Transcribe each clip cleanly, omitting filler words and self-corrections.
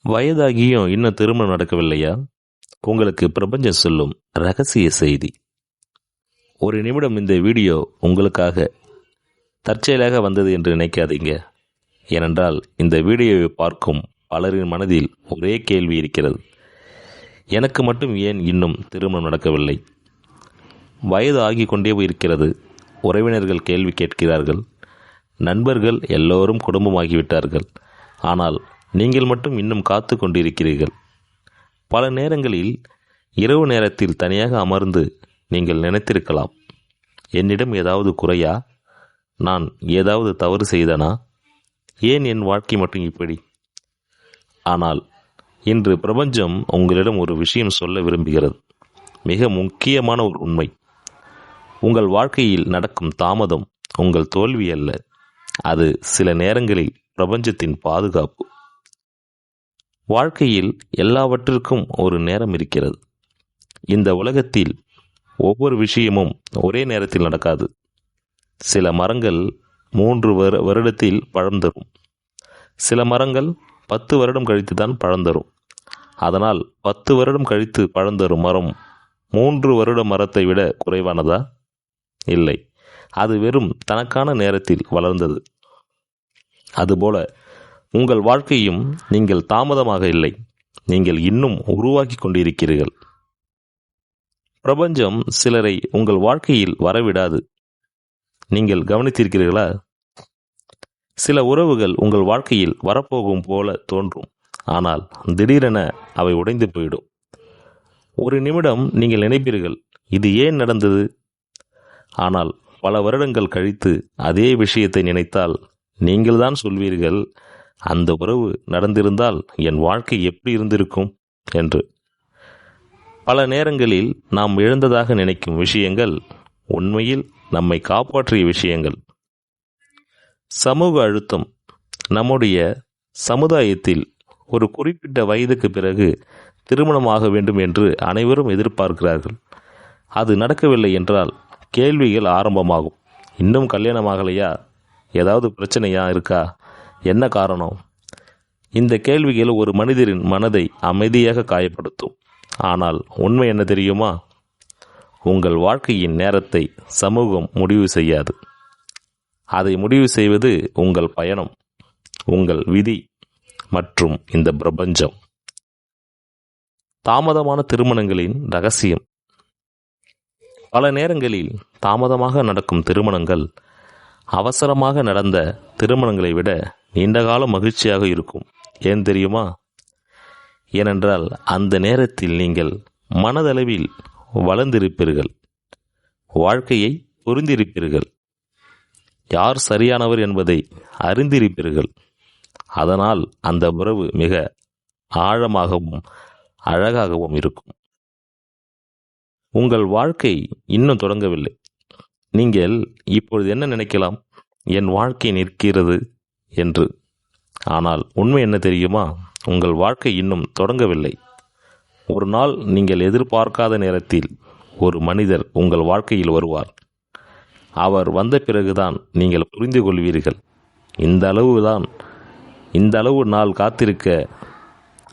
வயதாகியும் இன்னும் திருமணம் நடக்கவில்லையா? உங்களுக்கு பிரபஞ்சம் சொல்லும் ரகசிய செய்தி. ஒரு நிமிடம் இந்த வீடியோ உங்களுக்காக தற்செயலாக வந்தது என்று நினைக்காதீங்க. ஏனென்றால் இந்த வீடியோவை பார்க்கும் பலரின் மனதில் ஒரே கேள்வி இருக்கிறது. எனக்கு மட்டும் ஏன் இன்னும் திருமணம் நடக்கவில்லை? வயது ஆகிக்கொண்டே இருக்கிறது. உறவினர்கள் கேள்வி கேட்கிறார்கள். நண்பர்கள் எல்லோரும் குடும்பமாகிவிட்டார்கள். ஆனால் நீங்கள் மட்டும் இன்னும் காத்து கொண்டிருக்கிறீர்கள். பல நேரங்களில் இரவு நேரத்தில் தனியாக அமர்ந்து நீங்கள் நினைத்திருக்கலாம், என்னிடம் ஏதாவது குறையா? நான் ஏதாவது தவறு செய்தனா? ஏன் என் வாழ்க்கை மட்டும் இப்படி? ஆனால் இன்று பிரபஞ்சம் உங்களிடம் ஒரு விஷயம் சொல்ல விரும்புகிறது. மிக முக்கியமான ஒரு உண்மை. உங்கள் வாழ்க்கையில் நடக்கும் தாமதம் உங்கள் தோல்வி அல்ல, அது சில நேரங்களில் பிரபஞ்சத்தின் பாதுகாப்பு. வாழ்க்கையில் எல்லாவற்றிற்கும் ஒரு நேரம் இருக்கிறது. இந்த உலகத்தில் ஒவ்வொரு விஷயமும் ஒரே நேரத்தில் நடக்காது. சில மரங்கள் 3 வருடத்தில் பழம் தரும். சில மரங்கள் 10 வருடம் கழித்து தான் பழம் தரும். அதனால் 10 வருடம் கழித்து பழம் தரும் மரம் 3 வருட மரத்தை விட குறைவானதா? இல்லை, அது வெறும் தனக்கான நேரத்தில் வளர்ந்தது. அதுபோல உங்கள் வாழ்க்கையும் நீங்கள் தாமதமாக இல்லை, நீங்கள் இன்னும் உருவாக்கி கொண்டிருக்கிறீர்கள். பிரபஞ்சம் சிலரை உங்கள் வாழ்க்கையில் வரவிடாது. நீங்கள் கவனித்திருக்கிறீர்களா? சில உறவுகள் உங்கள் வாழ்க்கையில் வரப்போகும் போல தோன்றும், ஆனால் திடீரென அவை உடைந்து போயிடும். ஒரு நிமிடம் நீங்கள் நினைப்பீர்கள், இது ஏன் நடந்தது? ஆனால் பல வருடங்கள் கழித்து அதே விஷயத்தை நினைத்தால் நீங்கள்தான் சொல்வீர்கள், அந்த உறவு நடந்திருந்தால் என் வாழ்க்கை எப்படி இருந்திருக்கும் என்று. பல நேரங்களில் நாம் இழந்ததாக நினைக்கும் விஷயங்கள் உண்மையில் நம்மை காப்பாற்றிய விஷயங்கள். சமூக அழுத்தம். நம்முடைய சமுதாயத்தில் ஒரு குறிப்பிட்ட வயதுக்கு பிறகு திருமணமாக வேண்டும் என்று அனைவரும் எதிர்பார்க்கிறார்கள். அது நடக்கவில்லை என்றால் கேள்விகள் ஆரம்பமாகும். இன்னும் கல்யாணமாகலையா? ஏதாவது பிரச்சனையா இருக்கா? என்ன காரணம்? இந்த கேள்விகள் ஒரு மனிதரின் மனதை அமைதியாக காயப்படுத்தும். ஆனால் உண்மை என்ன தெரியுமா? உங்கள் வாழ்க்கையின் நேரத்தை சமூகம் முடிவு செய்யாது. அதை முடிவு செய்வது உங்கள் பயணம், உங்கள் விதி மற்றும் இந்த பிரபஞ்சம். தாமதமான திருமணங்களின் ரகசியம். பல நேரங்களில் தாமதமாக நடக்கும் திருமணங்கள் அவசரமாக நடந்த திருமணங்களை விட நீண்டகால மகிழ்ச்சியாக இருக்கும். ஏன் தெரியுமா? ஏனென்றால் அந்த நேரத்தில் நீங்கள் மனதளவில் வளர்ந்திருப்பீர்கள், வாழ்க்கையை புரிந்திருப்பீர்கள், யார் சரியானவர் என்பதை அறிந்திருப்பீர்கள். அதனால் அந்த உறவு மிக ஆழமாகவும் அழகாகவும் இருக்கும். உங்கள் வாழ்க்கை இன்னும் தொடங்கவில்லை. நீங்கள் இப்பொழுது என்ன நினைக்கலாம்? என் வாழ்க்கை நிற்கிறது என்று. ஆனால் உண்மை என்ன தெரியுமா? உங்கள் வாழ்க்கை இன்னும் தொடங்கவில்லை. ஒரு நாள் நீங்கள் எதிர்பார்க்காத நேரத்தில் ஒரு மனிதர் உங்கள் வாழ்க்கையில் வருவார். அவர் வந்த பிறகுதான் நீங்கள் புரிந்து கொள்வீர்கள், இந்த அளவு நாள் காத்திருக்க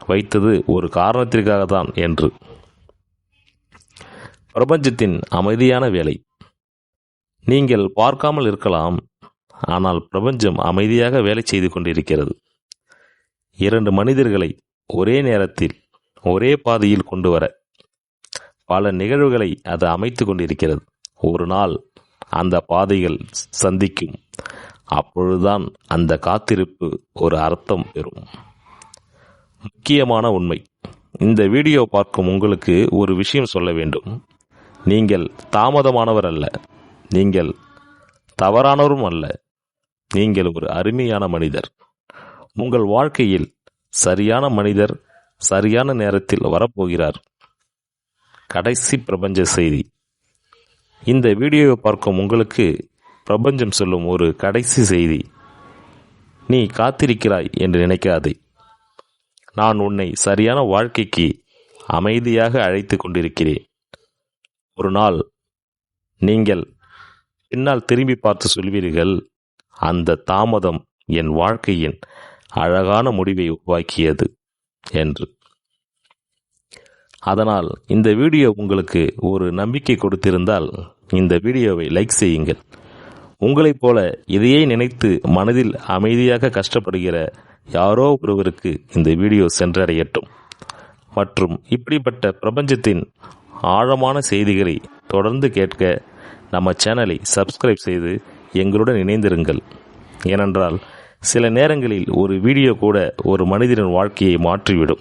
வைத்தது ஒரு காரணத்திற்காக தான் என்று. பிரபஞ்சத்தின் அமைதியான வேலை. நீங்கள் பார்க்காமல் இருக்கலாம், ஆனால் பிரபஞ்சம் அமைதியாக வேலை செய்து கொண்டிருக்கிறது. 2 மனிதர்களை ஒரே நேரத்தில் ஒரே பாதையில் கொண்டு வர பல நிகழ்வுகளை அது அமைத்து கொண்டிருக்கிறது. ஒரு நாள் அந்த பாதைகள் சந்திக்கும். அப்பொழுதுதான் அந்த காத்திருப்பு ஒரு அர்த்தம் பெறும். முக்கியமான உண்மை. இந்த வீடியோ பார்க்கும் உங்களுக்கு ஒரு விஷயம் சொல்ல வேண்டும். நீங்கள் தாமதமானவர் அல்ல, நீங்கள் தவறானவரும் அல்ல, நீங்கள் ஒரு அருமையான மனிதர். உங்கள் வாழ்க்கையில் சரியான மனிதர் சரியான நேரத்தில் வரப்போகிறார். கடைசி பிரபஞ்ச செய்தி. இந்த வீடியோவை பார்க்கும் உங்களுக்கு பிரபஞ்சம் சொல்லும் ஒரு கடைசி செய்தி. நீ காத்திருக்கிறாய் என்று நினைக்காதே. நான் உன்னை சரியான வாழ்க்கைக்கு அமைதியாக அழைத்து கொண்டிருக்கிறேன். ஒரு நாள் நீங்கள் பின்னால் திரும்பி பார்த்து சொல்வீர்கள், அந்த தாமதம் என் வாழ்க்கையின் அழகான முடிவை உருவாக்கியது என்று. அதனால் இந்த வீடியோ உங்களுக்கு ஒரு நம்பிக்கை கொடுத்திருந்தால் இந்த வீடியோவை லைக் செய்யுங்கள். உங்களைப் போல இதையே நினைத்து மனதில் அமைதியாக கஷ்டப்படுகிற யாரோ ஒருவருக்கு இந்த வீடியோ சென்றடையட்டும். மற்றும் இப்படிப்பட்ட பிரபஞ்சத்தின் ஆழமான செய்திகளை தொடர்ந்து கேட்க நம்ம சேனலை சப்ஸ்கிரைப் செய்து எங்களுடன் இணைந்திருங்கள். ஏனென்றால் சில நேரங்களில் ஒரு வீடியோ கூட ஒரு மனிதனின் வாழ்க்கையை மாற்றிவிடும்.